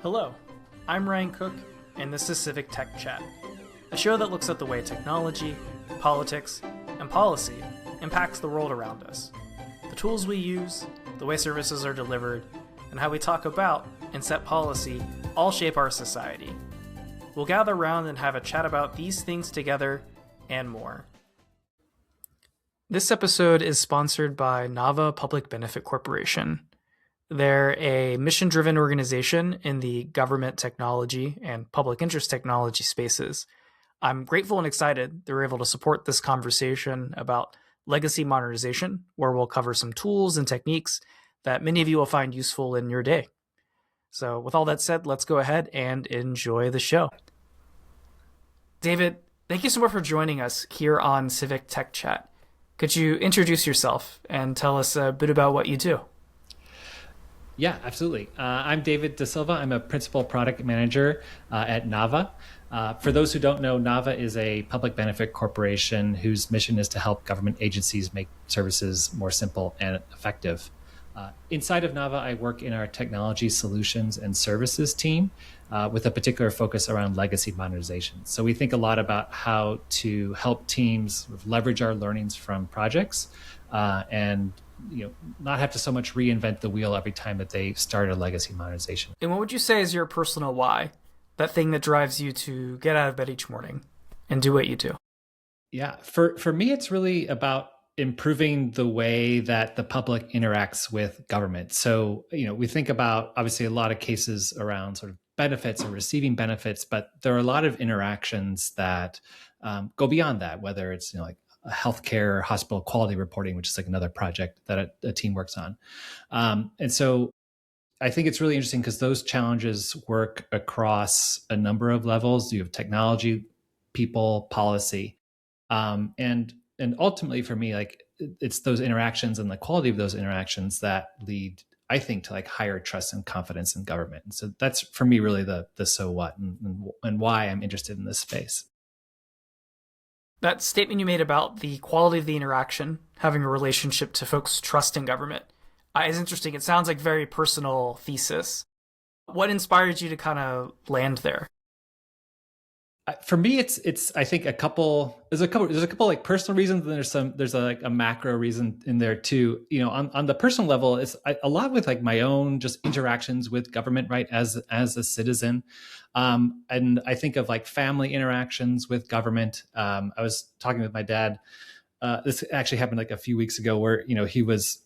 Hello, I'm Ryan Cook, and this is Civic Tech Chat, a show that looks at the way technology, politics, and policy impacts the world around us. The tools we use, the way services are delivered, and how we talk about and set policy all shape our society. We'll gather around and have a chat about these things together and more. This episode is sponsored by Nava Public Benefit Corporation. They're a mission-driven organization in the government technology and public interest technology spaces. I'm grateful and excited they were able to support this conversation about legacy modernization, where we'll cover some tools and techniques that many of you will find useful in your day. So with all that said, let's go ahead and enjoy the show. David, thank you so much for joining us here on Civic Tech Chat. Could you introduce yourself and tell us a bit about what you do? Yeah, absolutely. I'm David Da Silva. I'm a principal product manager at Nava. For those who don't know, Nava is a public benefit corporation whose mission is to help government agencies make services more simple and effective. Inside of Nava, I work in our technology solutions and services team with a particular focus around legacy modernization. So we think a lot about how to help teams leverage our learnings from projects and not have to so much reinvent the wheel every time that they start a legacy modernization. And what would you say is your personal why? That thing that drives you to get out of bed each morning and do what you do? Yeah, for me, it's really about improving the way that the public interacts with government. So, we think about obviously a lot of cases around sort of benefits or receiving benefits, but there are a lot of interactions that go beyond that, whether it's, like healthcare, hospital quality reporting, which is like another project that a team works on. And so I think it's really interesting because those challenges work across a number of levels. You have technology, people, policy. And ultimately for me, like it's those interactions and the quality of those interactions that lead, I think, to like higher trust and confidence in government. And so that's for me really the so what and why I'm interested in this space. That statement you made about the quality of the interaction, having a relationship to folks' trust in government, is interesting. It sounds like a very personal thesis. What inspired you to kind of land there? For me, it's I think there's a couple like personal reasons, and there's a macro reason in there too. On the personal level, it's a lot with like my own just interactions with government, right? As a citizen, and I think of like family interactions with government. I was talking with my dad. This actually happened like a few weeks ago, where he was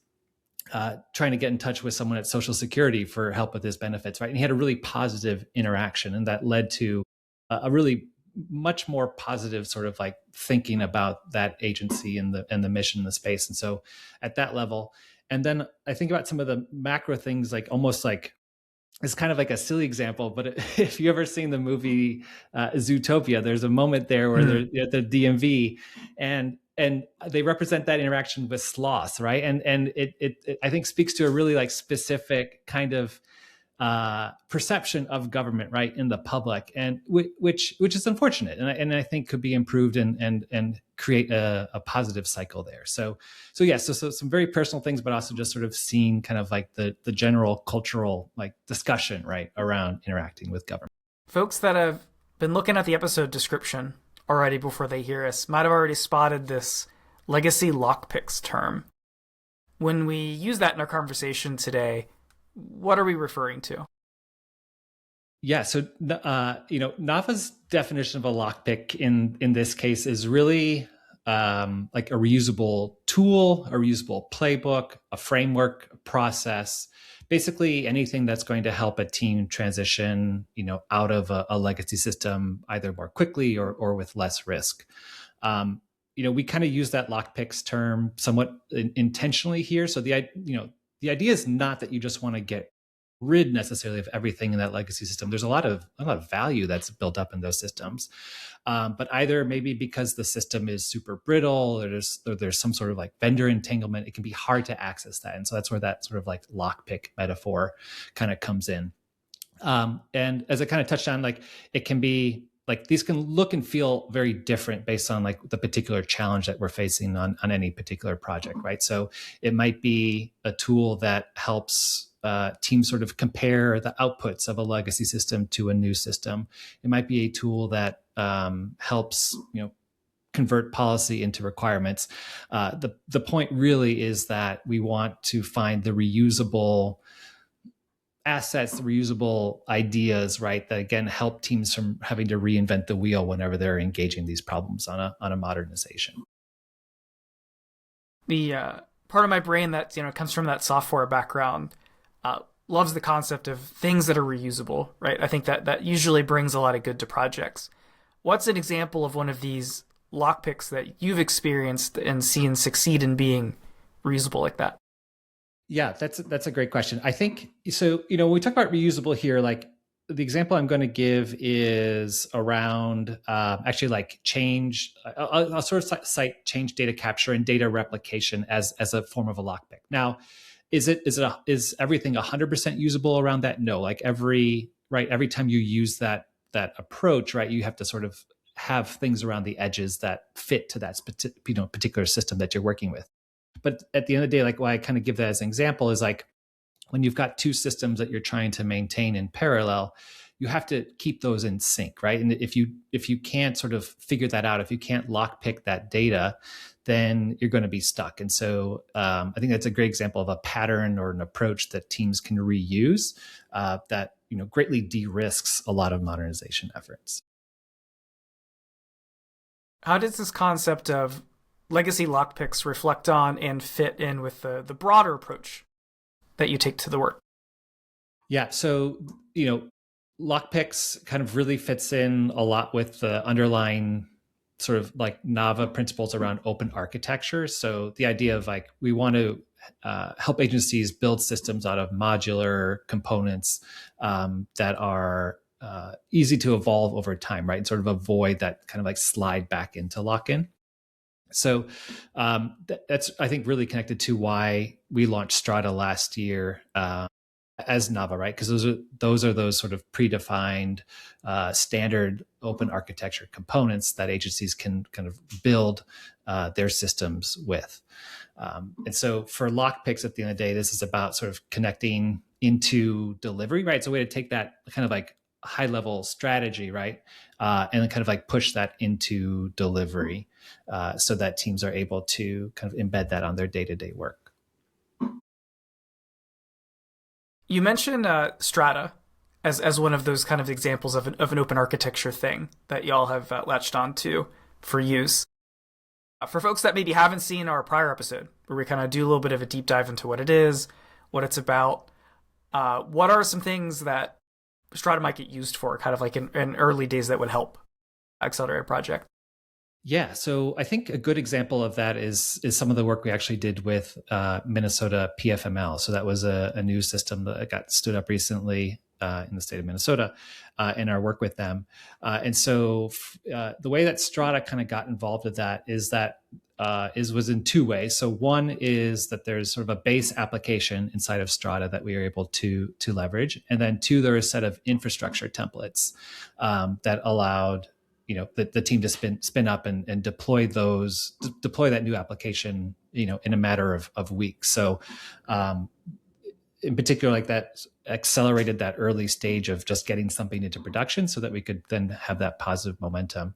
trying to get in touch with someone at Social Security for help with his benefits, right? And he had a really positive interaction, and that led to a really much more positive sort of like thinking about that agency and the mission in the space. And so at that level, and then I think about some of the macro things, like almost like it's kind of like a silly example, but if you ever seen the movie Zootopia, there's a moment there where they're at the DMV and they represent that interaction with sloths, right? And it I think speaks to a really like specific kind of perception of government, right, in the public, and which is unfortunate, and I think could be improved and create a positive cycle there. So some very personal things, but also just sort of seeing kind of like the general cultural like discussion, right, around interacting with government. Folks that have been looking at the episode description already before they hear us might have already spotted this legacy lockpicks term. When we use that in our conversation today, what are we referring to? Yeah, so Nava's definition of a lockpick in this case is really like a reusable tool, a reusable playbook, a framework, a process, basically anything that's going to help a team transition, out of a legacy system either more quickly or with less risk. We kind of use that lockpicks term somewhat intentionally here. So the idea is not that you just want to get rid necessarily of everything in that legacy system. There's a lot of value that's built up in those systems, but either maybe because the system is super brittle, or there's some sort of like vendor entanglement, it can be hard to access that, and so that's where that sort of like lockpick metaphor kind of comes in. And as I kind of touched on, like it can be like these can look and feel very different based on like the particular challenge that we're facing on any particular project, right? So it might be a tool that helps teams sort of compare the outputs of a legacy system to a new system. It might be a tool that helps, convert policy into requirements. The point really is that we want to find the reusable assets, reusable ideas, right? That again help teams from having to reinvent the wheel whenever they're engaging these problems on a modernization. The part of my brain that comes from that software background loves the concept of things that are reusable, right? I think that usually brings a lot of good to projects. What's an example of one of these lockpicks that you've experienced and seen succeed in being reusable like that? Yeah, that's a great question. I think so. When we talk about reusable here, like the example I'm going to give is around actually like change. I'll sort of cite change data capture and data replication as a form of a lockpick. Now, is everything 100% usable around that? No, like every time you use that approach, right, you have to sort of have things around the edges that fit to that particular system that you're working with. But at the end of the day, like why I kind of give that as an example is like when you've got two systems that you're trying to maintain in parallel, you have to keep those in sync, right? And if you can't sort of figure that out, if you can't lockpick that data, then you're going to be stuck. And so I think that's a great example of a pattern or an approach that teams can reuse that greatly de-risks a lot of modernization efforts. How does this concept of legacy lockpicks reflect on and fit in with the broader approach that you take to the work? Yeah, so lockpicks kind of really fits in a lot with the underlying sort of like Nava principles around open architecture. So the idea of like we want to help agencies build systems out of modular components that are easy to evolve over time, right? And sort of avoid that kind of like slide back into lock-in. So that's, I think, really connected to why we launched Strata last year as Nava, right? Because those are those sort of predefined standard open architecture components that agencies can kind of build their systems with. And so for lockpicks, at the end of the day, this is about sort of connecting into delivery, right? It's a way to take that kind of like high level strategy, right? And then kind of like push that into delivery so that teams are able to kind of embed that on their day-to-day work. You mentioned Strata as one of those kind of examples of an open architecture thing that y'all have latched onto for use. For folks that maybe haven't seen our prior episode, where we kind of do a little bit of a deep dive into what it is, what it's about, what are some things that Strata might get used for, kind of like in early days that would help accelerate a project? Yeah, so I think a good example of that is some of the work we actually did with Minnesota PFML. So that was a new system that got stood up recently in the state of Minnesota in our work with them. And so the way that Strata kind of got involved with that was in two ways. So one is that there's sort of a base application inside of Strata that we are able to leverage, and then two, there are a set of infrastructure templates that allowed the team to spin up and deploy that new application in a matter of weeks. So in particular, like that accelerated that early stage of just getting something into production so that we could then have that positive momentum.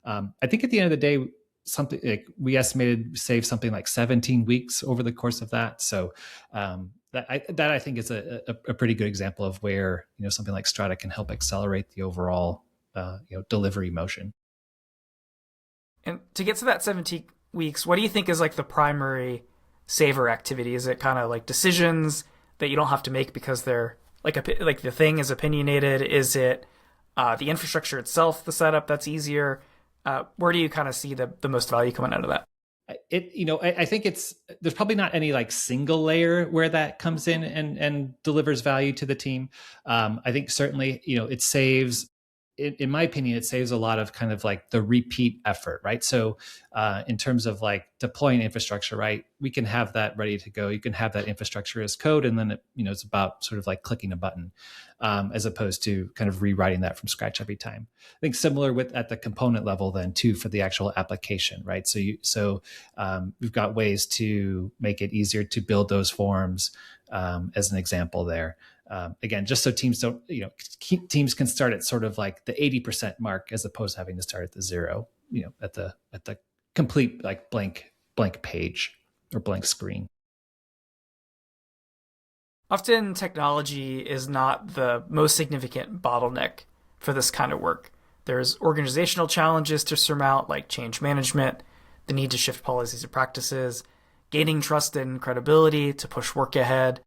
I think at the end of the day, something like we estimated save something like 17 weeks over the course of that. So that I think is a pretty good example of where something like Strata can help accelerate the overall delivery motion. And to get to that 17 weeks, what do you think is like the primary saver activity? Is it kind of like decisions that you don't have to make because they're like the thing is opinionated? Is it the infrastructure itself, the setup that's easier? Where do you kind of see the most value coming out of that? I think there's probably not any like single layer where that comes in and delivers value to the team. I think certainly, it saves in my opinion, it saves a lot of kind of like the repeat effort, right? So in terms of like deploying infrastructure, right, we can have that ready to go. You can have that infrastructure as code, and then it's about sort of like clicking a button, as opposed to kind of rewriting that from scratch every time. I think similar with at the component level then too for the actual application, right? So we've got ways to make it easier to build those forms, as an example there. Again, just so teams don't, teams can start at sort of like the 80% mark as opposed to having to start at the zero, at the complete like blank page or blank screen. Often, technology is not the most significant bottleneck for this kind of work. There's organizational challenges to surmount, like change management, the need to shift policies and practices, gaining trust and credibility to push work ahead.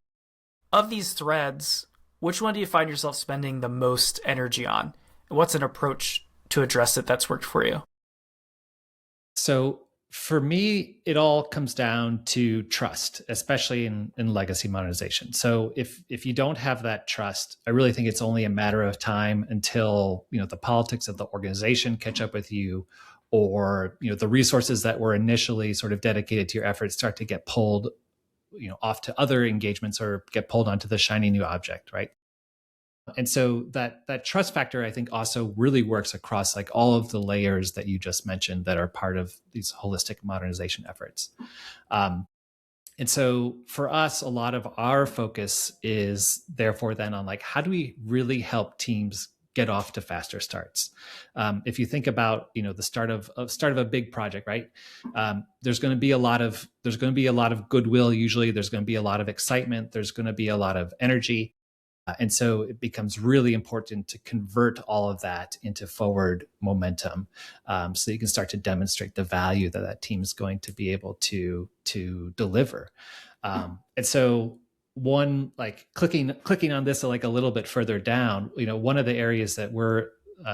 Of these threads, which one do you find yourself spending the most energy on? And what's an approach to address it that's worked for you? So for me, it all comes down to trust, especially in legacy modernization. So if you don't have that trust, I really think it's only a matter of time until the politics of the organization catch up with you, or the resources that were initially sort of dedicated to your efforts start to get pulled off to other engagements or get pulled onto the shiny new object, right? And so that trust factor, I think, also really works across like all of the layers that you just mentioned that are part of these holistic modernization efforts. And so for us, a lot of our focus is therefore then on like, how do we really help teams get off to faster starts? If you think about the start of a big project, right? There's going to be a lot of goodwill. Usually, there's going to be a lot of excitement. There's going to be a lot of energy. And so it becomes really important to convert all of that into forward momentum, so you can start to demonstrate the value that team is going to be able to deliver. And so one, like clicking on this like a little bit further down, one of the areas that we're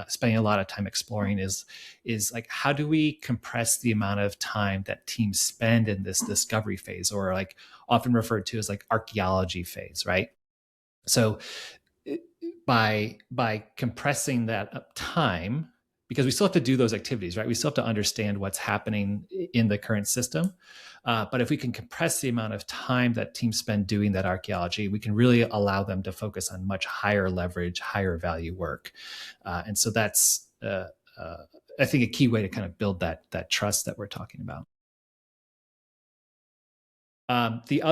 spending a lot of time exploring is like, how do we compress the amount of time that teams spend in this discovery phase, or like often referred to as like archaeology phase, right? So by compressing that time, because we still have to do those activities, right? We still have to understand what's happening in the current system. But if we can compress the amount of time that teams spend doing that archaeology, we can really allow them to focus on much higher leverage, higher value work. And so that's, I think, a key way to kind of build that trust that we're talking about. The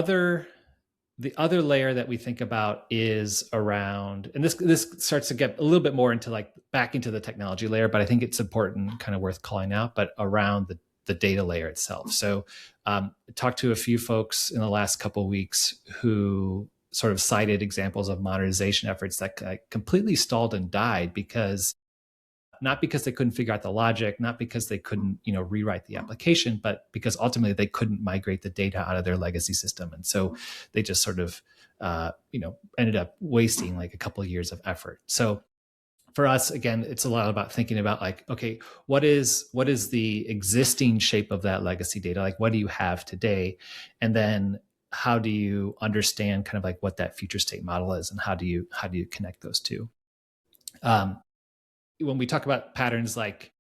other layer that we think about is around, and this starts to get a little bit more into like back into the technology layer, but I think it's important, kind of worth calling out, but around the data layer itself. So I talked to a few folks in the last couple of weeks who sort of cited examples of modernization efforts that completely stalled and died not because they couldn't figure out the logic, not because they couldn't, rewrite the application, but because ultimately they couldn't migrate the data out of their legacy system. And so they just sort of, ended up wasting like a couple of years of effort. So for us, again, it's a lot about thinking about like, okay, what is the existing shape of that legacy data? Like, what do you have today? And then how do you understand kind of like what that future state model is, and how do you connect those two? When we talk about patterns like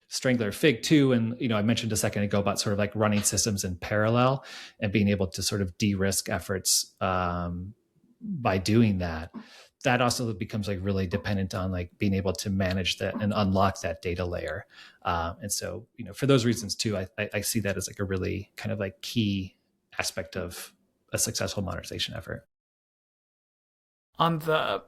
Strangler, Fig 2, and I mentioned a second ago about sort of like running systems in parallel and being able to sort of de-risk efforts by doing that. That also becomes like really dependent on like being able to manage that and unlock that data layer. And so, for those reasons too, I see that as like a really kind of like key aspect of a successful modernization effort. On the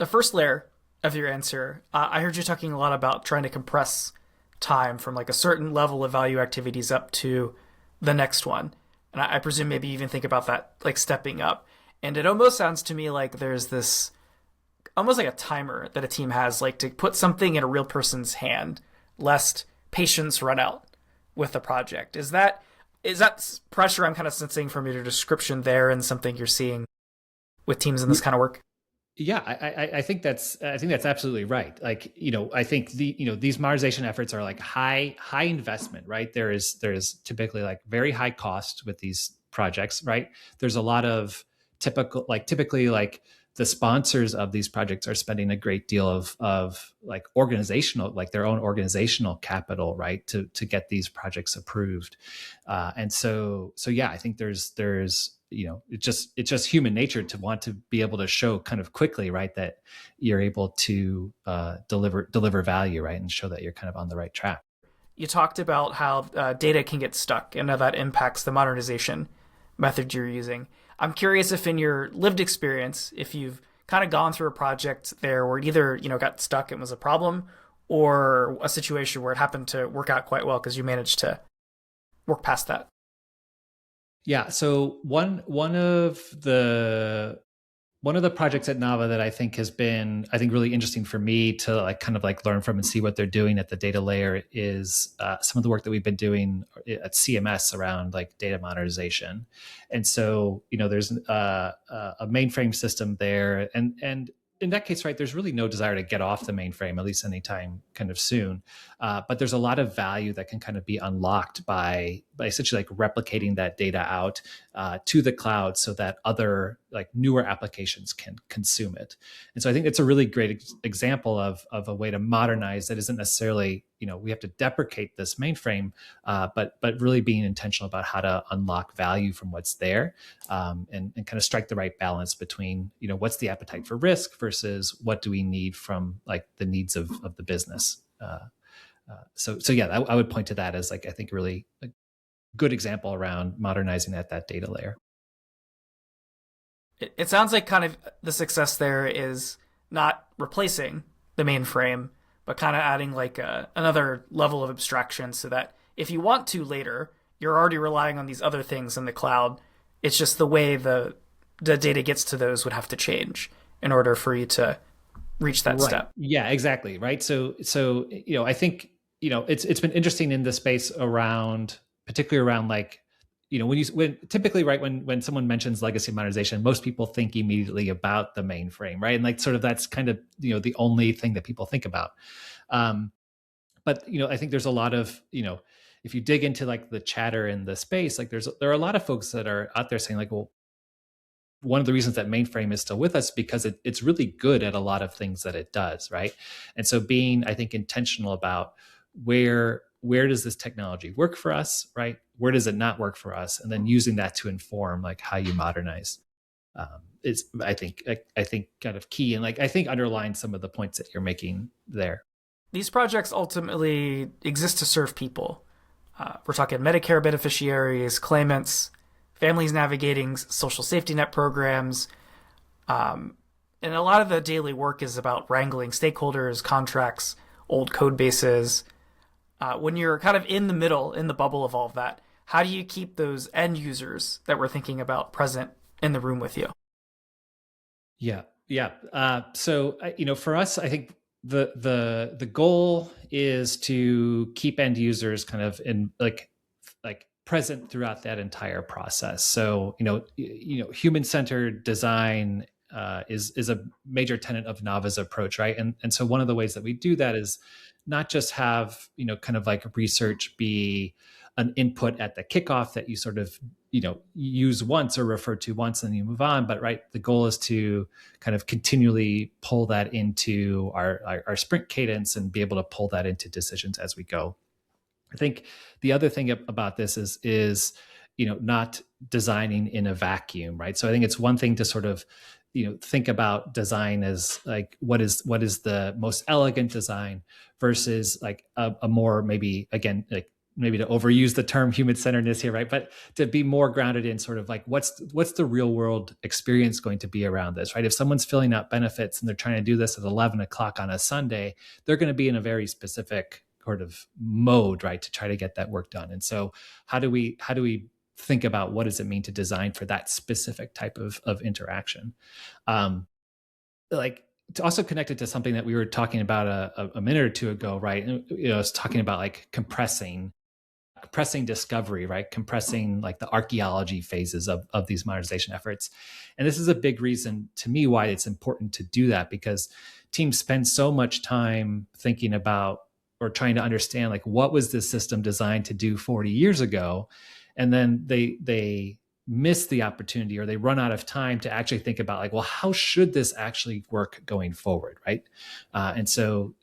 first layer of your answer, I heard you talking a lot about trying to compress time from like a certain level of value activities up to the next one. And I presume maybe even think about that like stepping up. And it almost sounds to me like there's this almost like a timer that a team has, like to put something in a real person's hand, lest patience run out with the project. Is that pressure I'm kind of sensing from your description there, and something you're seeing with teams in this kind of work? Yeah, I think that's absolutely right. Like, I think these modernization efforts are like high investment, right? There's typically like very high cost with these projects, right? There's a lot of typically like the sponsors of these projects are spending a great deal of like organizational, like their own organizational capital, right, to get these projects approved. And so yeah, I think there's it's just human nature to want to be able to show kind of quickly, right, that you're able to deliver value, right, and show that you're kind of on the right track. You talked about how data can get stuck and how that impacts the modernization method you're using. I'm curious if in your lived experience, if you've kind of gone through a project there where it either, got stuck and was a problem, or a situation where it happened to work out quite well because you managed to work past that. Yeah. So one of the projects at Nava that I think has been, I think, really interesting for me to like kind of like learn from and see what they're doing at the data layer is some of the work that we've been doing at CMS around like data modernization. And so, there's a mainframe system there, and in that case, right, there's really no desire to get off the mainframe, at least anytime kind of soon. But there's a lot of value that can kind of be unlocked by essentially like replicating that data out to the cloud so that other like newer applications can consume it. And so I think it's a really great example of a way to modernize that isn't necessarily, we have to deprecate this mainframe, but really being intentional about how to unlock value from what's there, and kind of strike the right balance between, what's the appetite for risk versus what do we need from like the needs of the business. So yeah, I would point to that as like, I think really a good example around modernizing at that data layer. It sounds like kind of the success there is not replacing the mainframe, but kind of adding like another level of abstraction so that if you want to later, you're already relying on these other things in the cloud. It's just the way the data gets to those would have to change in order for you to reach that right. step. Yeah, exactly. Right. So I think it's been interesting in the space around, particularly around like, when typically, right, when someone mentions legacy modernization, most people think immediately about the mainframe, right, and like sort of that's kind of the only thing that people think about. But I think there's a lot of if you dig into like the chatter in the space, like there are a lot of folks that are out there saying like, well, one of the reasons that mainframe is still with us because it's really good at a lot of things that it does, right? And so being, I think, intentional about where does this technology work for us, right? Where does it not work for us? And then using that to inform like how you modernize is, I think kind of key, and like I think underlines some of the points that you're making there. These projects ultimately exist to serve people. We're talking Medicare beneficiaries, claimants, families navigating social safety net programs. And a lot of the daily work is about wrangling stakeholders, contracts, old code bases. When you're kind of in the middle, in the bubble of all of that, how do you keep those end users that we're thinking about present in the room with you? Yeah. So, for us, I think the goal is to keep end users kind of in like present throughout that entire process. So, human-centered design is a major tenet of Nava's approach, right? And so one of the ways that we do that is not just have, kind of like research be an input at the kickoff that you sort of, use once or refer to once and you move on. But right, the goal is to kind of continually pull that into our sprint cadence and be able to pull that into decisions as we go. I think the other thing about this is not designing in a vacuum, right? So I think it's one thing to sort of think about design as like what is the most elegant design versus like a more maybe, again, like maybe to overuse the term human-centeredness here, right? But to be more grounded in sort of like what's the real world experience going to be around this, right? If someone's filling out benefits and they're trying to do this at 11 o'clock on a Sunday, they're going to be in a very specific sort of mode, right, to try to get that work done. And so how do we think about what does it mean to design for that specific type of interaction? Like to also connect it to something that we were talking about a minute or two ago, right? And, I was talking about like compressing discovery, right? Compressing like the archaeology phases of these modernization efforts. And this is a big reason to me why it's important to do that, because teams spend so much time thinking about or trying to understand, like, what was this system designed to do 40 years ago? And then they miss the opportunity or they run out of time to actually think about like, well, how should this actually work going forward, right? And so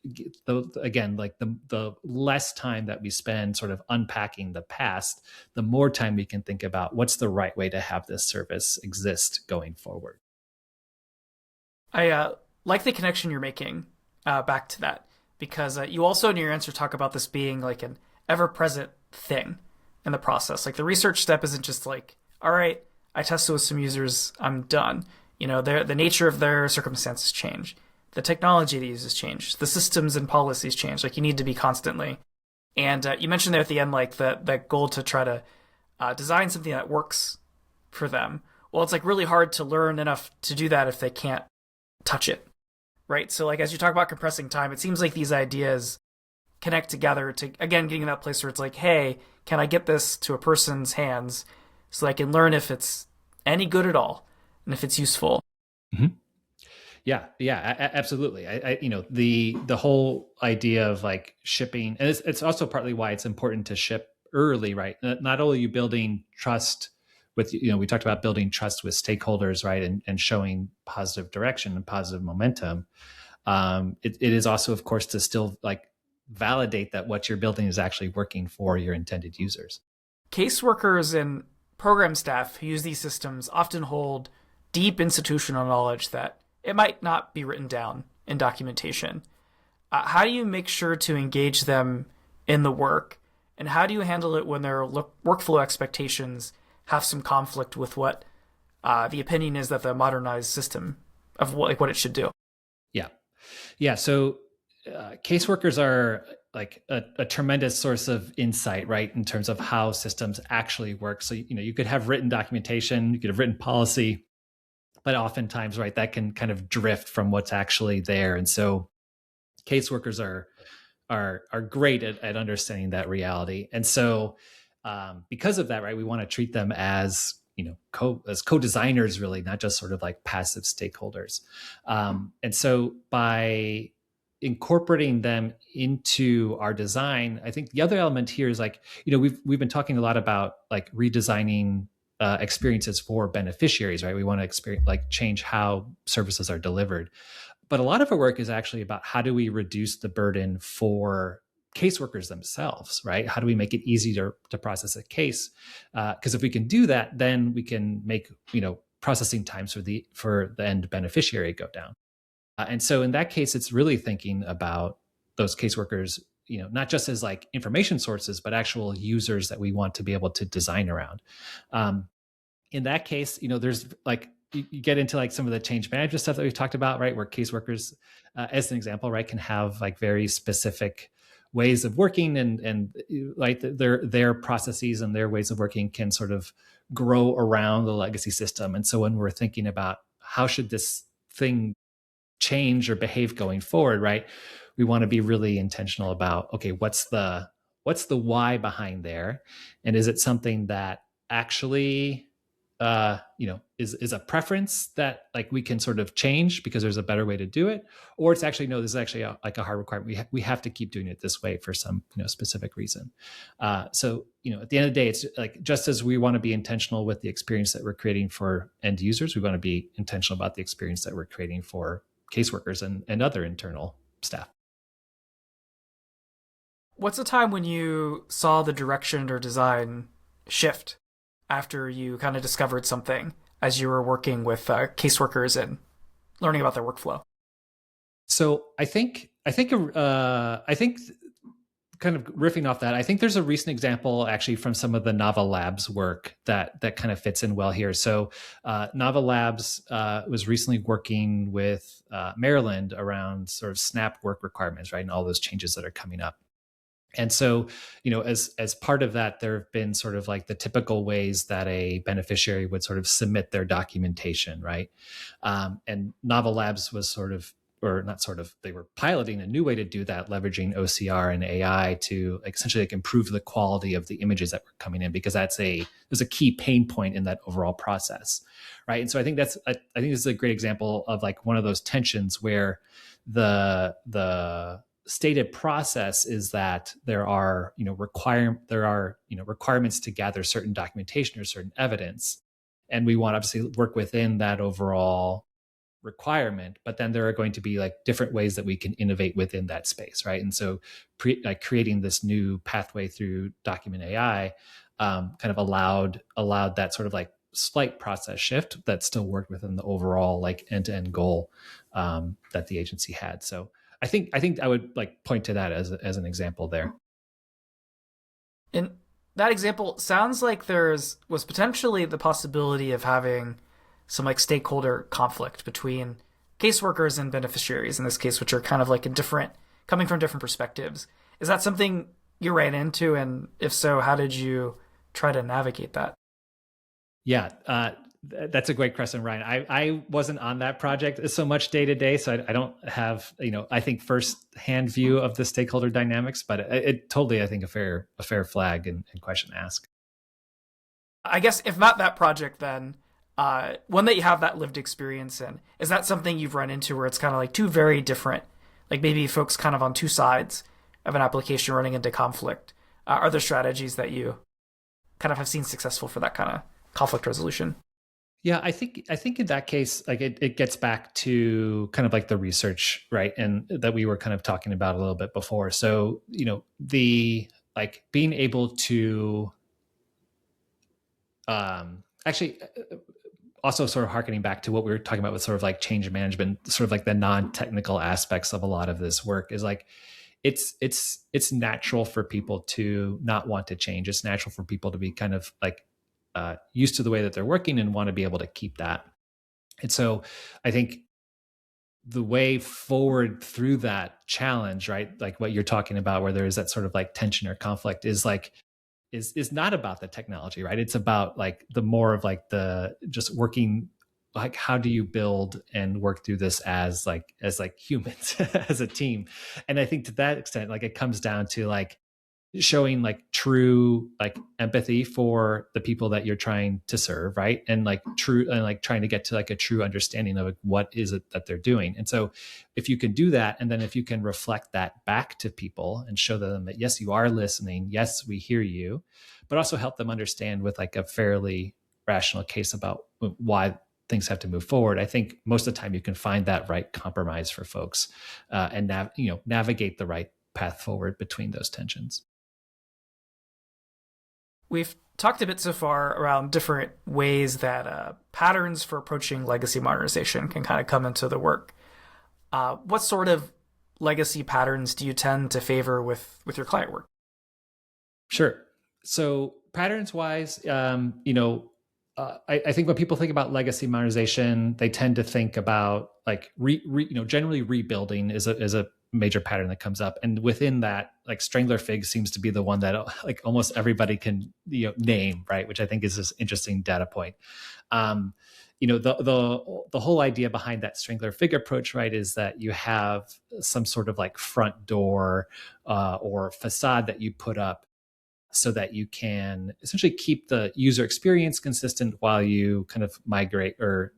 again, like the less time that we spend sort of unpacking the past, the more time we can think about what's the right way to have this service exist going forward. I like the connection you're making back to that because you also in your answer talk about this being like an ever-present thing in the process. Like the research step isn't just like, all right, I tested with some users, I'm done. You know, the nature of their circumstances change, the technology they use has changed, the systems and policies change. Like you need to be constantly. And you mentioned there at the end, like that goal to try to design something that works for them. Well, it's like really hard to learn enough to do that if they can't touch it, right? So like as you talk about compressing time, it seems like these ideas connect together to again getting to that place where it's like, hey, can I get this to a person's hands so I can learn if it's any good at all and if it's useful? Mm-hmm. Yeah, absolutely. The whole idea of like shipping, and it's also partly why it's important to ship early, right? Not only are you building trust with, we talked about building trust with stakeholders, right, and showing positive direction and positive momentum. It is also, of course, to still like validate that what you're building is actually working for your intended users. Caseworkers and program staff who use these systems often hold deep institutional knowledge that it might not be written down in documentation. How do you make sure to engage them in the work? And how do you handle it when their workflow expectations have some conflict with what the opinion is that the modernized system of what it should do? Yeah. Yeah. So caseworkers are like a tremendous source of insight, right, in terms of how systems actually work. So, you could have written documentation, you could have written policy, but oftentimes, right, that can kind of drift from what's actually there. And so caseworkers are great at understanding that reality. And so because of that, right, we want to treat them as co-designers, really, not just sort of like passive stakeholders. And so by incorporating them into our design, I think the other element here is like, we've been talking a lot about like redesigning experiences for beneficiaries, right? We want to change how services are delivered. But a lot of our work is actually about how do we reduce the burden for caseworkers themselves, right? How do we make it easier to process a case? Because if we can do that, then we can make processing times for the end beneficiary go down. And so in that case, it's really thinking about those caseworkers, not just as like information sources, but actual users that we want to be able to design around. In that case, there's like you get into like some of the change management stuff that we've talked about, right? Where caseworkers, as an example, right, can have like very specific ways of working, and like their processes and their ways of working can sort of grow around the legacy system. And so when we're thinking about how should this thing change or behave going forward, right, we want to be really intentional about, okay, what's the why behind there, and is it something that actually is a preference that like we can sort of change because there's a better way to do it, or it's actually no, this is actually like a hard requirement. We have to keep doing it this way for some specific reason. So at the end of the day, it's like just as we want to be intentional with the experience that we're creating for end users, we want to be intentional about the experience that we're creating for caseworkers and other internal staff. What's a time when you saw the direction or design shift after you kind of discovered something as you were working with caseworkers and learning about their workflow? So I think kind of riffing off that, I think there's a recent example actually from some of the Nava Labs work that kind of fits in well here. So Nava Labs was recently working with Maryland around sort of SNAP work requirements, right, and all those changes that are coming up. And so, as part of that, there have been sort of like the typical ways that a beneficiary would sort of submit their documentation, right? And Nava Labs was sort of, or not sort of, they were piloting a new way to do that, leveraging OCR and AI to essentially like improve the quality of the images that were coming in, because there's a key pain point in that overall process, right? And so I think this is a great example of like one of those tensions where the stated process is that there are requirements to gather certain documentation or certain evidence, and we want to obviously work within that overall requirement, but then there are going to be like different ways that we can innovate within that space, right? And so like creating this new pathway through document AI kind of allowed that sort of like slight process shift that still worked within the overall like end-to-end goal that the agency had. So I think I would like point to that as an example there. In that example, sounds like there's was potentially the possibility of having some like stakeholder conflict between caseworkers and beneficiaries in this case, which are kind of like in different coming from different perspectives. Is that something you ran into, and if so, how did you try to navigate that? Yeah, that's a great question, Ryan. I wasn't on that project so much day to day, so I don't have I think first hand view of the stakeholder dynamics, but it totally I think a fair flag and question to ask. I guess if not that project, then one that you have that lived experience in, is that something you've run into where it's kind of like two very different, like maybe folks kind of on two sides of an application running into conflict? Are there strategies that you kind of have seen successful for that kind of conflict resolution? Yeah, I think in that case, like it gets back to kind of like the research, right? And that we were kind of talking about a little bit before. So, the like being able to actually also sort of harkening back to what we were talking about with sort of like change management, sort of like the non-technical aspects of a lot of this work is like it's natural for people to not want to change. It's natural for people to be kind of like used to the way that they're working and want to be able to keep that. And so I think the way forward through that challenge, right? Like what you're talking about, where there is that sort of like tension or conflict, is like is not about the technology, right? It's about like the more of like the just working, like how do you build and work through this as like humans as a team. And I think to that extent, like it comes down to like showing like true like empathy for the people that you're trying to serve, right? And like true and like trying to get to like a true understanding of like, what is it that they're doing. And so if you can do that, and then if you can reflect that back to people and show them that yes, you are listening, yes, we hear you, but also help them understand with like a fairly rational case about why things have to move forward. I think most of the time you can find that right compromise for folks, and navigate the right path forward between those tensions. We've talked a bit so far around different ways that patterns for approaching legacy modernization can kind of come into the work. What sort of legacy patterns do you tend to favor with your client work? Sure. So patterns wise, I think when people think about legacy modernization, they tend to think about like generally rebuilding is a major pattern that comes up, and within that, like strangler fig seems to be the one that like almost everybody can name, right? Which I think is this interesting data point. Um, the whole idea behind that strangler fig approach, right, is that you have some sort of like front door or facade that you put up so that you can essentially keep the user experience consistent while you kind of migrate or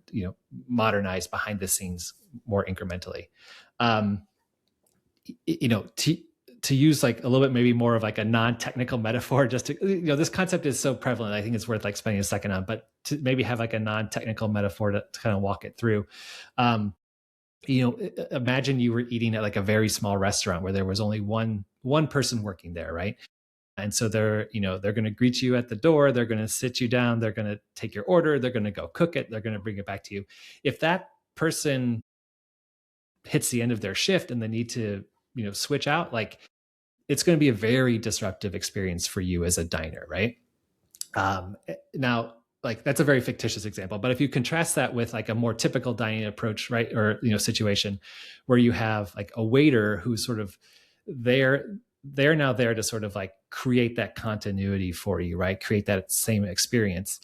modernize behind the scenes more incrementally. Um, to use like a little bit maybe more of like a non-technical metaphor, just to this concept is so prevalent, I think it's worth like spending a second on, but to maybe have like a non-technical metaphor to kind of walk it through. um, Imagine you were eating at like a very small restaurant where there was only one person working there, right? And so they're going to greet you at the door, they're going to sit you down, they're going to take your order, they're going to go cook it, they're going to bring it back to you. If that person hits the end of their shift and they need to switch out, like it's going to be a very disruptive experience for you as a diner, right? Now, like that's a very fictitious example, but if you contrast that with like a more typical dining approach, right, or situation where you have like a waiter who's sort of there, they're now there to sort of like create that continuity for you, right? Create that same experience.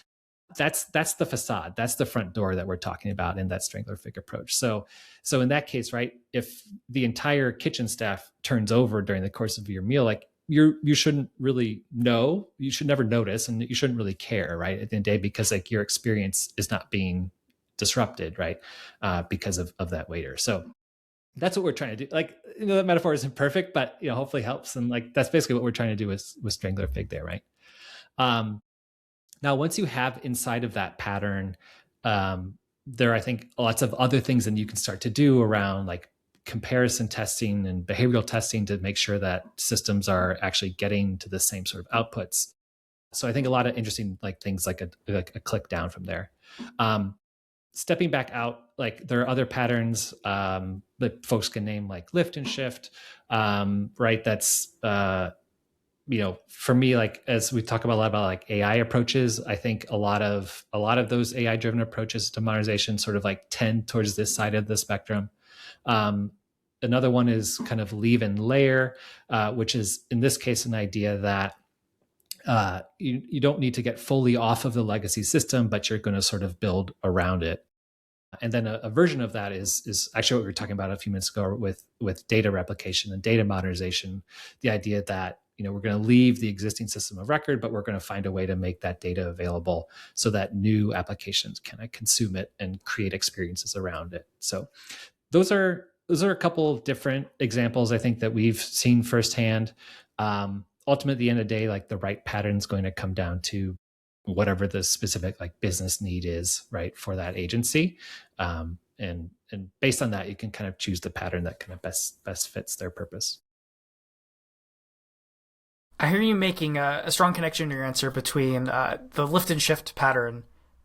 That's the facade. That's the front door that we're talking about in that strangler fig approach. So in that case, right, if the entire kitchen staff turns over during the course of your meal, like you shouldn't really know, you should never notice, and you shouldn't really care, right, at the end of the day, because like your experience is not being disrupted, right, because of that waiter. So that's what we're trying to do. Like, that metaphor isn't perfect, but hopefully helps. And like that's basically what we're trying to do with strangler fig there, right? Um, Now, once you have inside of that pattern, there are, I think, lots of other things that you can start to do around like comparison testing and behavioral testing to make sure that systems are actually getting to the same sort of outputs. So I think a lot of interesting like things like a click down from there. Um, Stepping back out, like there are other patterns that folks can name like lift and shift, right? That's for me, like as we talk about a lot about like AI approaches, I think a lot of those AI driven approaches to modernization sort of like tend towards this side of the spectrum. Um, Another one is kind of leave and layer, which is in this case an idea that you don't need to get fully off of the legacy system, but you're going to sort of build around it. And then a version of that is actually what we were talking about a few minutes ago with data replication and data modernization. The idea that we're going to leave the existing system of record, but we're going to find a way to make that data available so that new applications can consume it and create experiences around it. So those are a couple of different examples I think that we've seen firsthand. Ultimately, at the end of the day, like the right pattern is going to come down to whatever the specific like business need is, right, for that agency, and based on that, you can kind of choose the pattern that kind of best fits their purpose. I hear you making a strong connection in your answer between the lift and shift pattern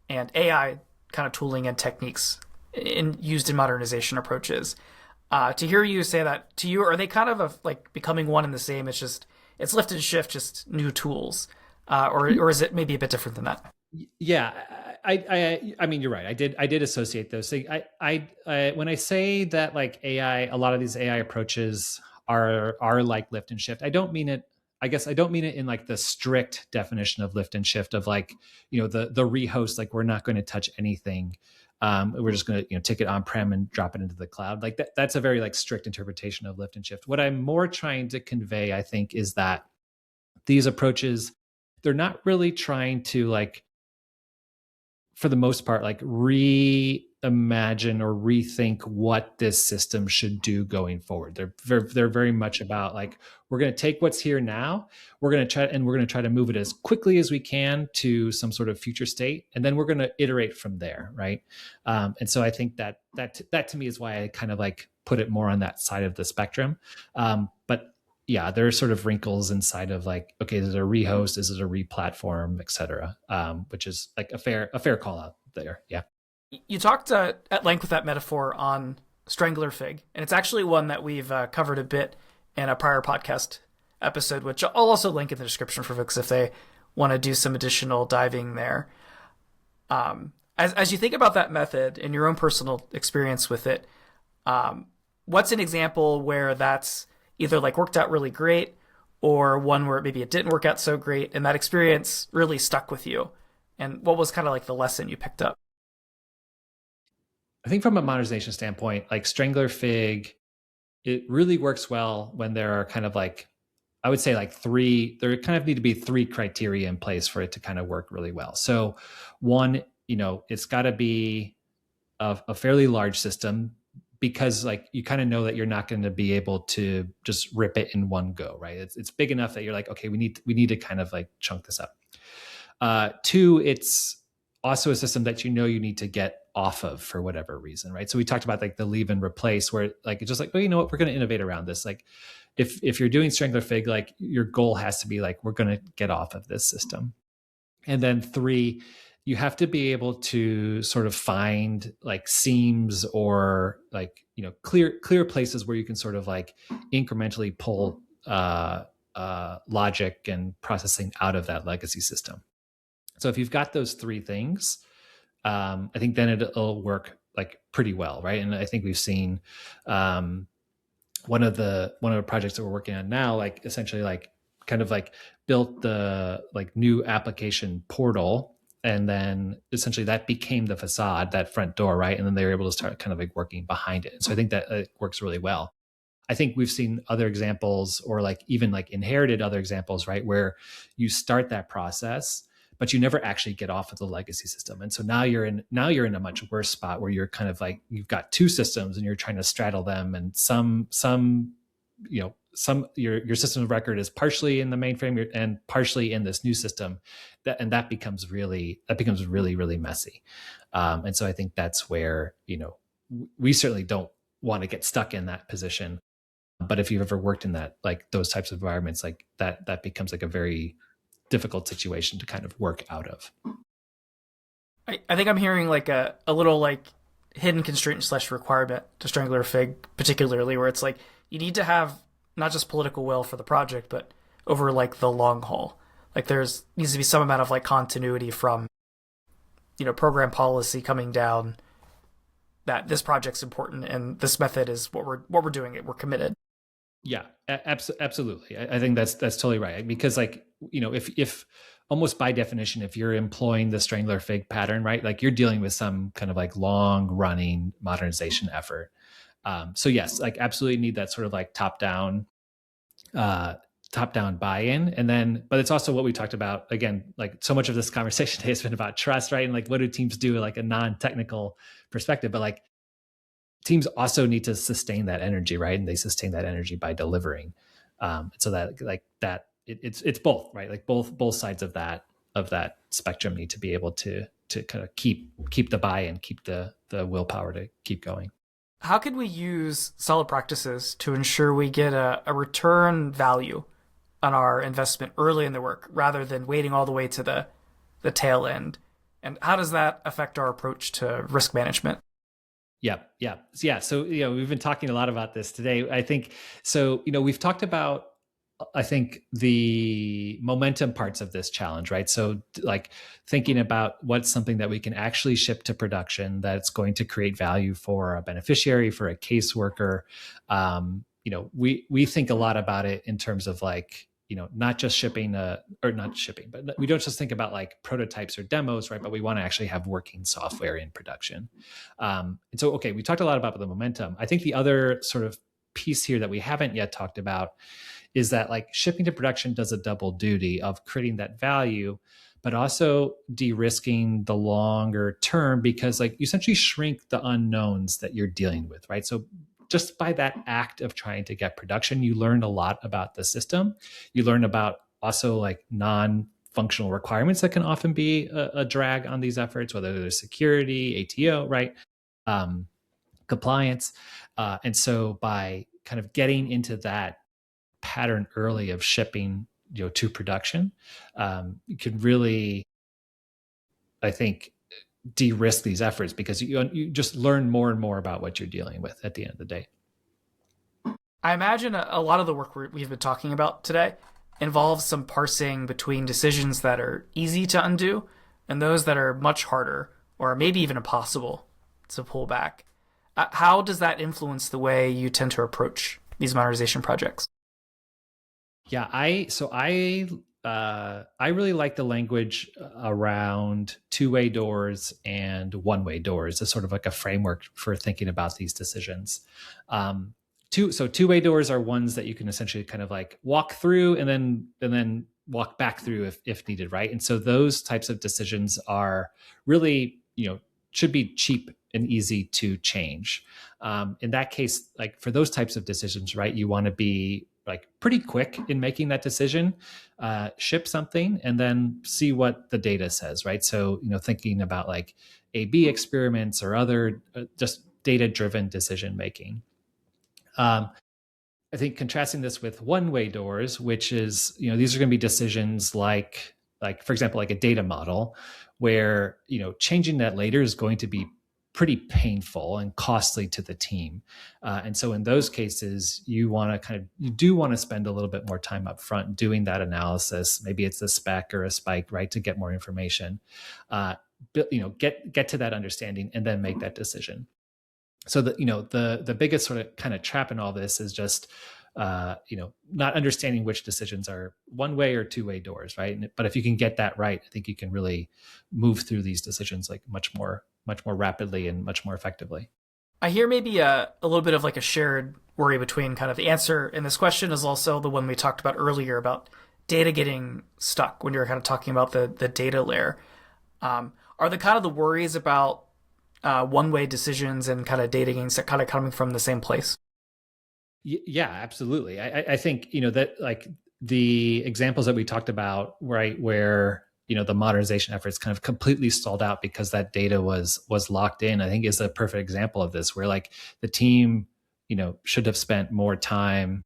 and AI kind of tooling and techniques used in modernization approaches. To hear you say that, to you, are they kind of like becoming one and the same? It's lift and shift, just new tools, or is it maybe a bit different than that? Yeah, I mean, you're right. I did associate those things. I when I say that like AI, a lot of these AI approaches are like lift and shift. I don't mean it. I guess I don't mean it in like the strict definition of lift and shift of like the rehost. Like we're not going to touch anything. We're just going to take it on prem and drop it into the cloud. Like that's a very like strict interpretation of lift and shift. What I'm more trying to convey, I think, is that these approaches, they're not really trying to like, for the most part, like reimagine or rethink what this system should do going forward. They're very much about like, we're going to take what's here now, we're going to try to move it as quickly as we can to some sort of future state, and then we're going to iterate from there, right? And so I think that to me is why I kind of like put it more on that side of the spectrum. But yeah, there are sort of wrinkles inside of like, okay, is it a rehost? Is it a replatform, et cetera? Which is like a fair call out there. Yeah. You talked at length with that metaphor on strangler fig, and it's actually one that we've covered a bit in a prior podcast episode, which I'll also link in the description for folks if they want to do some additional diving there. As you think about that method and your own personal experience with it, what's an example where that's either like worked out really great or one where maybe it didn't work out so great and that experience really stuck with you? And what was kind of like the lesson you picked up? I think from a modernization standpoint, like Strangler Fig, it really works well when there are kind of like, I would say like there kind of need to be three criteria in place for it to kind of work really well. So one, it's got to be a fairly large system, because like you kind of know that you're not going to be able to just rip it in one go, right? It's big enough that you're like, okay, we need to kind of like chunk this up. Two, it's also a system that you need to get off of for whatever reason, right? So we talked about like the leave and replace, where like it's just like, well, you know what, we're going to innovate around this. Like if you're doing Strangler Fig, like your goal has to be like, we're going to get off of this system. And then three, you have to be able to sort of find like seams or like clear places where you can sort of like incrementally pull logic and processing out of that legacy system. So if you've got those three things, I think then it'll work like pretty well, right? And I think we've seen one of the projects that we're working on now, like essentially like kind of like built the like new application portal, and then essentially that became the facade, that front door, right? And then they were able to start kind of like working behind it. And so I think that works really well. I think we've seen other examples, or like even like inherited other examples, right, where you start that process, but you never actually get off of the legacy system. And so now you're in a much worse spot where you're kind of like, you've got two systems and you're trying to straddle them, and some your system of record is partially in the mainframe and partially in this new system, that becomes really messy. And so I think that's where we certainly don't want to get stuck in that position. But if you've ever worked in that, like those types of environments, like that becomes like a very difficult situation to kind of work out of. I think I'm hearing like a little like hidden constraint slash requirement to Strangler Fig, particularly where it's like you need to have not just political will for the project, but over like the long haul. Like there's needs to be some amount of like continuity from program policy coming down that this project's important and this method is what we're doing. It we're committed. Yeah, absolutely. I think that's totally right, because like if almost by definition, if you're employing the strangler fig pattern, right, like you're dealing with some kind of like long running modernization effort. So yes, like absolutely need that sort of like top down buy-in. And then but it's also what we talked about, again, like so much of this conversation today has been about trust, right? And like what do teams do, like a non-technical perspective, but like teams also need to sustain that energy, right? And they sustain that energy by delivering. So that like that it's both, right? Like both sides of that spectrum need to be able to kind of keep the buy-in, keep the willpower to keep going. How can we use solid practices to ensure we get a return value on our investment early in the work rather than waiting all the way to the tail end? And how does that affect our approach to risk management? Yeah. So we've been talking a lot about this today. I think so. We've talked about, I think, the momentum parts of this challenge, right? So like thinking about what's something that we can actually ship to production that's going to create value for a beneficiary, for a caseworker. We think a lot about it in terms of like, not just shipping or not shipping, but we don't just think about like prototypes or demos, right? But we want to actually have working software in production. And so, okay, we talked a lot about the momentum. I think the other sort of piece here that we haven't yet talked about is that like shipping to production does a double duty of creating that value, but also de-risking the longer term, because like you essentially shrink the unknowns that you're dealing with, right? So just by that act of trying to get production, you learn a lot about the system. You learn about also like non-functional requirements that can often be a drag on these efforts, whether there's security, ATO, right? Compliance. And so by kind of getting into that pattern early of shipping to production, you can really, I think, de-risk these efforts, because you just learn more and more about what you're dealing with at the end of the day. I imagine a lot of the work we've been talking about today involves some parsing between decisions that are easy to undo and those that are much harder or maybe even impossible to pull back. How does that influence the way you tend to approach these modernization projects? Yeah, I really like the language around two-way doors and one-way doors as sort of like a framework for thinking about these decisions. Two-way doors are ones that you can essentially kind of like walk through and then walk back through if needed, right? And so those types of decisions are really, should be cheap and easy to change. In that case, like for those types of decisions, right, you want to be like pretty quick in making that decision, ship something and then see what the data says, right? So, thinking about like A/B experiments or other just data-driven decision making. I think contrasting this with one-way doors, which is, these are going to be decisions like for example, like a data model where, changing that later is going to be pretty painful and costly to the team. And so in those cases, you do want to spend a little bit more time up front doing that analysis. Maybe it's a spec or a spike, right? To get more information, get to that understanding and then make that decision. So the biggest sort of kind of trap in all this is just not understanding which decisions are one-way or two-way doors, right? But if you can get that right, I think you can really move through these decisions like much more rapidly and much more effectively. I hear maybe a little bit of like a shared worry between kind of the answer in this question is also the one we talked about earlier about data getting stuck when you're kind of talking about the data layer. Are the kind of the worries about one-way decisions and kind of data getting stuck kind of coming from the same place? Yeah, absolutely. I think, that like the examples that we talked about, right, where, the modernization efforts kind of completely stalled out because that data was locked in, I think is a perfect example of this, where like the team, should have spent more time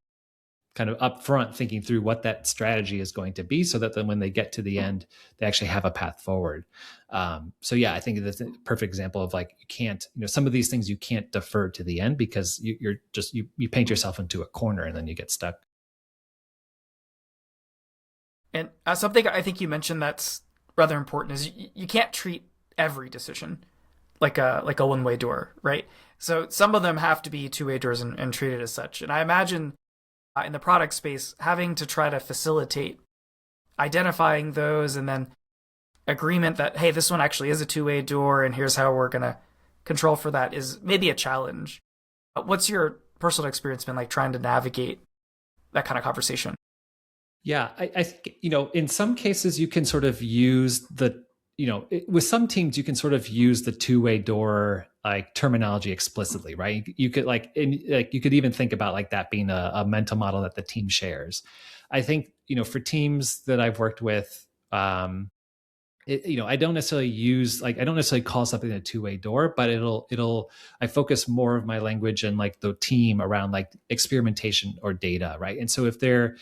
kind of upfront thinking through what that strategy is going to be, so that then when they get to the end, they actually have a path forward. So yeah, I think that's a perfect example of like, you can't, some of these things you can't defer to the end, because you're just, you paint yourself into a corner and then you get stuck. And something I think you mentioned that's rather important is you can't treat every decision like a one way door, right? So some of them have to be two way doors and treated as such. And I imagine in the product space having to try to facilitate identifying those and then agreement that hey, this one actually is a two way door, and here's how we're gonna control for that is maybe a challenge. What's your personal experience been like trying to navigate that kind of conversation? Yeah, I think, in some cases you can sort of use with some teams you can sort of use the two-way door like terminology explicitly, right? You could like you could even think about like that being a mental model that the team shares. I think, for teams that I've worked with, I don't necessarily I don't necessarily call something a two-way door, but I focus more of my language and like the team around like experimentation or data, right? And so if they're,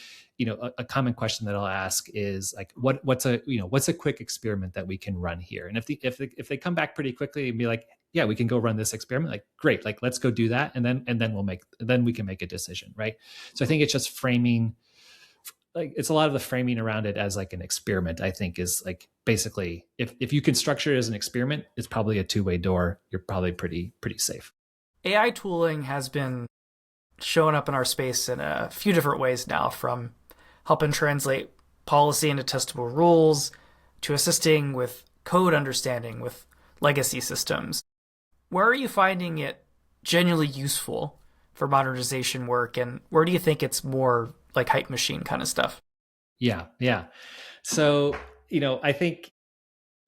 a common question that I'll ask is like, what's a quick experiment that we can run here? And if they come back pretty quickly and be like, yeah, we can go run this experiment, like great, like let's go do that, and then we can make a decision, right? So I think it's just framing, like it's a lot of the framing around it as like an experiment, I think, is like basically, if you can structure it as an experiment, it's probably a two-way door, you're probably pretty safe. AI tooling has been showing up in our space in a few different ways now, from helping translate policy into testable rules to assisting with code understanding with legacy systems. Where are you finding it genuinely useful for modernization work, and where do you think it's more like hype machine kind of stuff? Yeah. So, I think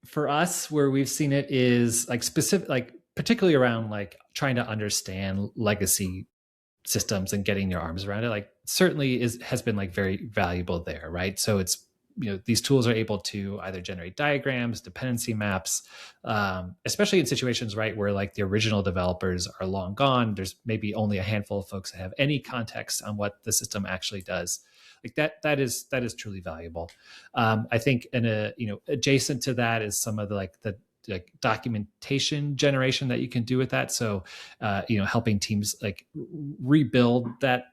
for us, where we've seen it is like specific, like particularly around like trying to understand legacy systems and getting your arms around it, like certainly has been like very valuable there, right? So it's, these tools are able to either generate diagrams, dependency maps, especially in situations, right, where like the original developers are long gone, there's maybe only a handful of folks that have any context on what the system actually does. Like that is truly valuable. I think, in adjacent to that is some of the documentation generation that you can do with that. So, helping teams like rebuild that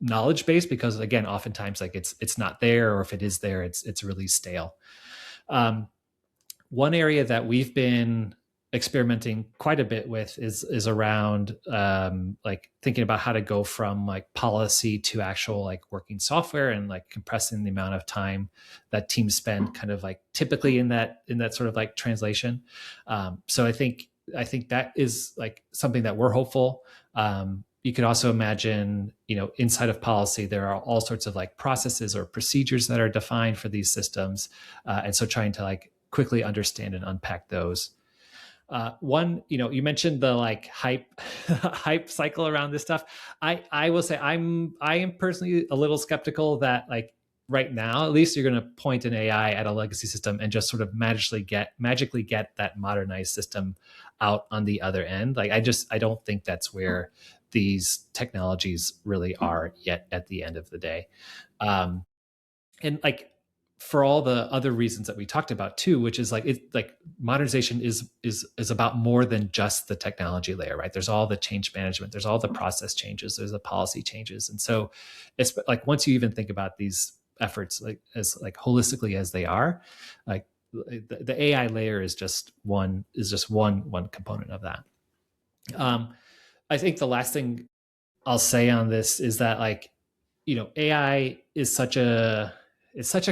knowledge base, because again, oftentimes like it's not there, or if it is there, it's really stale. Um, One area that we've been experimenting quite a bit with is around like thinking about how to go from like policy to actual like working software, and like compressing the amount of time that teams spend kind of like typically in that sort of like translation. So I think that is like something that we're hopeful. You could also imagine, inside of policy, there are all sorts of like processes or procedures that are defined for these systems. And so trying to like quickly understand and unpack those. One, you mentioned the like hype hype cycle around this stuff. I will say I am personally a little skeptical that like right now, at least, you're going to point an AI at a legacy system and just sort of magically get that modernized system out on the other end. Like I don't think that's where these technologies really are yet at the end of the day. Um, and like for all the other reasons that we talked about too, which is like it like modernization is about more than just the technology layer, right? There's all the change management, there's all the process changes, there's the policy changes. And so it's like once you even think about these efforts like as like holistically as they are, like the AI layer is just one component of that. um I think the last thing I'll say on this is that like, AI is such a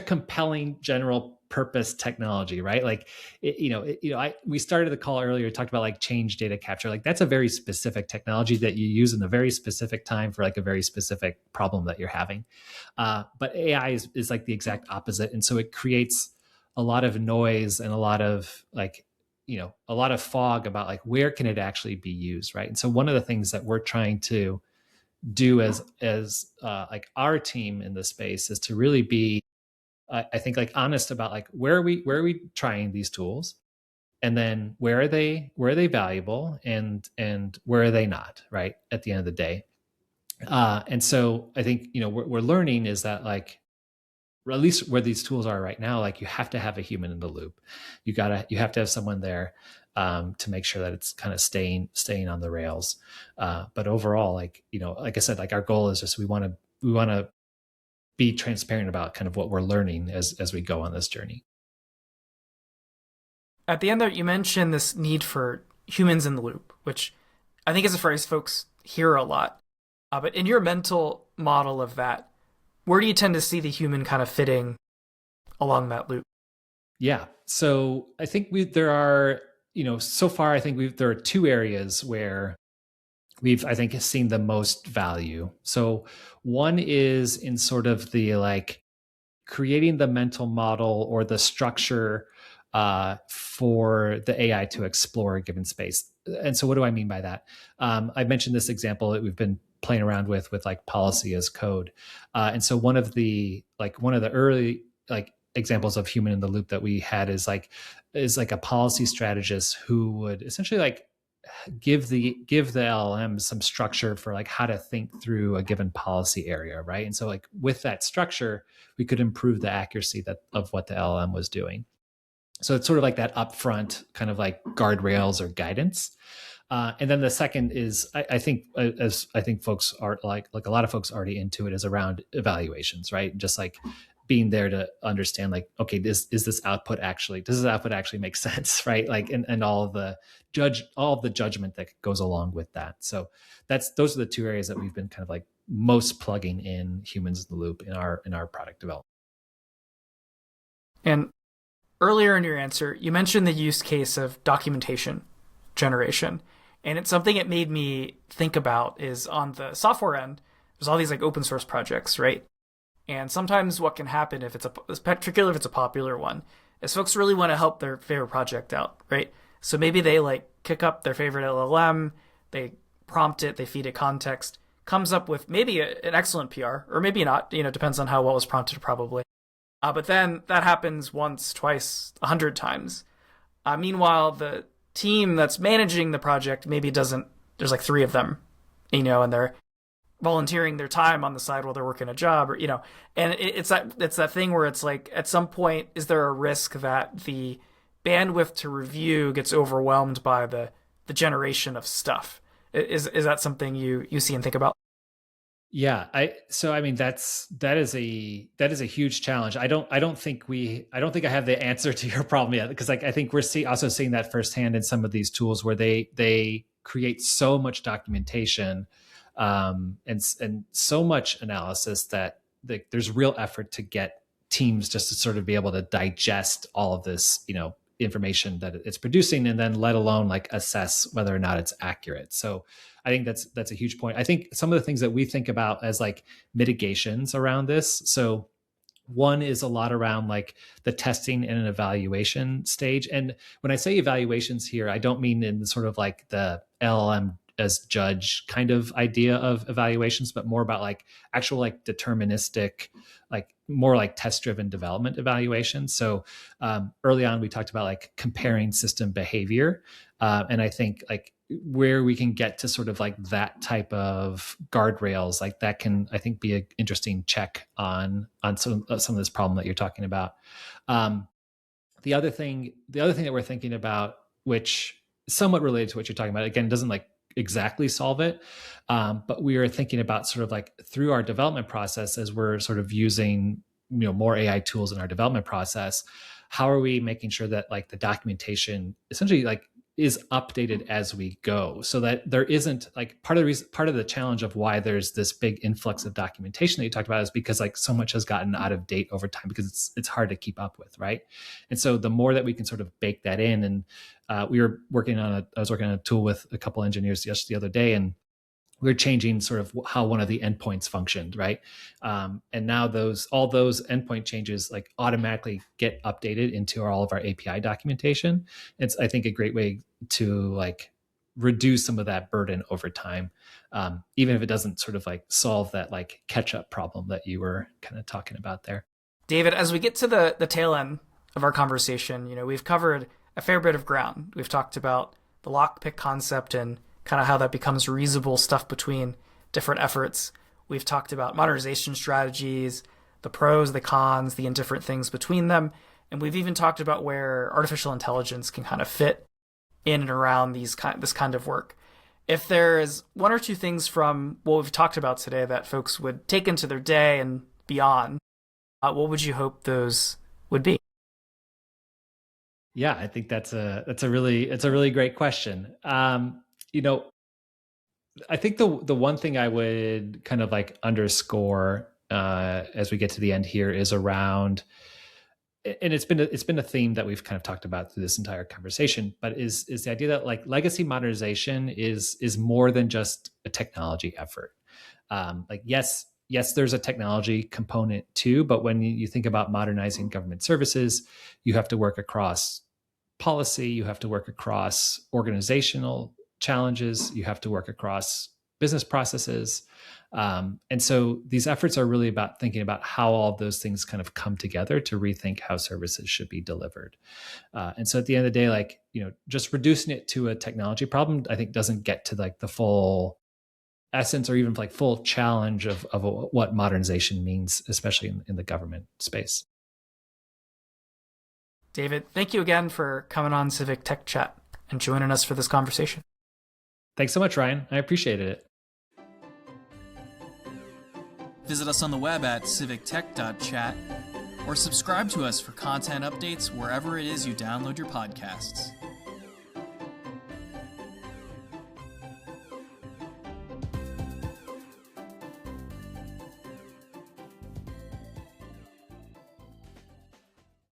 compelling general purpose technology, right? Like, we started the call earlier, talked about like change data capture. Like that's a very specific technology that you use in a very specific time for like a very specific problem that you're having. But AI is like the exact opposite. And so it creates a lot of noise and a lot of like, a lot of fog about like where can it actually be used, right? And so one of the things that we're trying to do as like our team in this space is to really be, I think, like honest about like where are we trying these tools, and then where are they valuable, and where are they not, right, at the end of the day. And so I think, you know, what we're learning is that, like, or at least where these tools are right now, like you have to have a human in the loop. You have to have someone there, to make sure that it's kind of staying on the rails. But overall, like, you know, like I said, like our goal is just we want to be transparent about kind of what we're learning as we go on this journey. At the end there, you mentioned this need for humans in the loop, which I think is a phrase folks hear a lot. But in your mental model of that, where do you tend to see the human kind of fitting along that loop? Yeah. So I think there are, you know, so far I think there are two areas where we've, I think, seen the most value. So one is in sort of the like creating the mental model or the structure for the AI to explore a given space. And so, what do I mean by that? I mentioned this example that we've been playing around with like policy as code. And so, one of the early like examples of human in the loop that we had is like a policy strategist who would essentially like give the LLM some structure for like how to think through a given policy area, right? And so like with that structure, we could improve the accuracy of what the LLM was doing. So it's sort of like that upfront kind of like guardrails or guidance. And then the second is, I think, as I think folks are like a lot of folks already into it, is around evaluations, right? Just like being there to understand, like, okay, does this output actually make sense, right? Like, and all of the judgment that goes along with that. So those are the two areas that we've been kind of like most plugging in humans in the loop in our product development. And earlier in your answer, you mentioned the use case of documentation generation. And it's something it made me think about is on the software end, there's all these like open source projects, right? And sometimes what can happen if particularly if it's a popular one, is folks really want to help their favorite project out, right? So maybe they like kick up their favorite LLM, they prompt it, they feed it context, comes up with maybe an excellent PR, or maybe not, you know, depends on how what was prompted probably. But then that happens once, twice, 100 times. Meanwhile, the team that's managing the project maybe doesn't, there's like three of them, you know, and they're volunteering their time on the side while they're working a job, or, you know, and it's that thing where it's like, at some point, is there a risk that the bandwidth to review gets overwhelmed by the generation of stuff? Is that something you see and think about? Yeah, I mean that is a huge challenge. I don't think I have the answer to your problem yet, because like I think we're also seeing that firsthand in some of these tools where they create so much documentation, and so much analysis that there's real effort to get teams just to sort of be able to digest all of this, you know, information that it's producing, and then let alone like assess whether or not it's accurate. So I think that's a huge point. I think some of the things that we think about as like mitigations around this. So one is a lot around like the testing and an evaluation stage. And when I say evaluations here, I don't mean in the sort of like the LLM as judge kind of idea of evaluations, but more about like actual like deterministic, like more like test driven development evaluations. So early on, we talked about like comparing system behavior. And I think like where we can get to sort of like that type of guardrails, like that can, I think, be an interesting check on some of this problem that you're talking about. Um, the other thing that we're thinking about, which is somewhat related to what you're talking about, again, doesn't like exactly solve it, but we are thinking about sort of like through our development process, as we're sort of using, you know, more AI tools in our development process, how are we making sure that like the documentation essentially like is updated as we go, so that there isn't like part of the challenge of why there's this big influx of documentation that you talked about is because like so much has gotten out of date over time, because it's hard to keep up with, right? And so the more that we can sort of bake that in, and I was working on a tool with a couple engineers just the other day, and we're changing sort of how one of the endpoints functioned, right? And now all those endpoint changes like automatically get updated into all of our API documentation. It's, I think, a great way to like reduce some of that burden over time, even if it doesn't sort of like solve that like catch up problem that you were kind of talking about there. David, as we get to the tail end of our conversation, we've covered a fair bit of ground. We've talked about the lockpick concept and kind of how that becomes reusable stuff between different efforts. We've talked about modernization strategies, the pros, the cons, the indifferent things between them. And we've even talked about where artificial intelligence can kind of fit in and around this kind of work. If there's one or two things from what we've talked about today that folks would take into their day and beyond, what would you hope those would be? Yeah, I think that's a really great question. I think the one thing I would kind of like underscore as we get to the end here is around, and it's been a theme that we've kind of talked about through this entire conversation, but is the idea that like legacy modernization is more than just a technology effort. Yes, there's a technology component too, but when you think about modernizing government services, you have to work across policy, you have to work across organizational challenges, you have to work across business processes. And so these efforts are really about thinking about how all of those things kind of come together to rethink how services should be delivered. And so at the end of the day, like, just reducing it to a technology problem, I think doesn't get to like the full essence or even like full challenge of what modernization means, especially in the government space. David, thank you again for coming on Civic Tech Chat and joining us for this conversation. Thanks so much, Ryan. I appreciated it. Visit us on the web at civictech.chat or subscribe to us for content updates wherever it is you download your podcasts.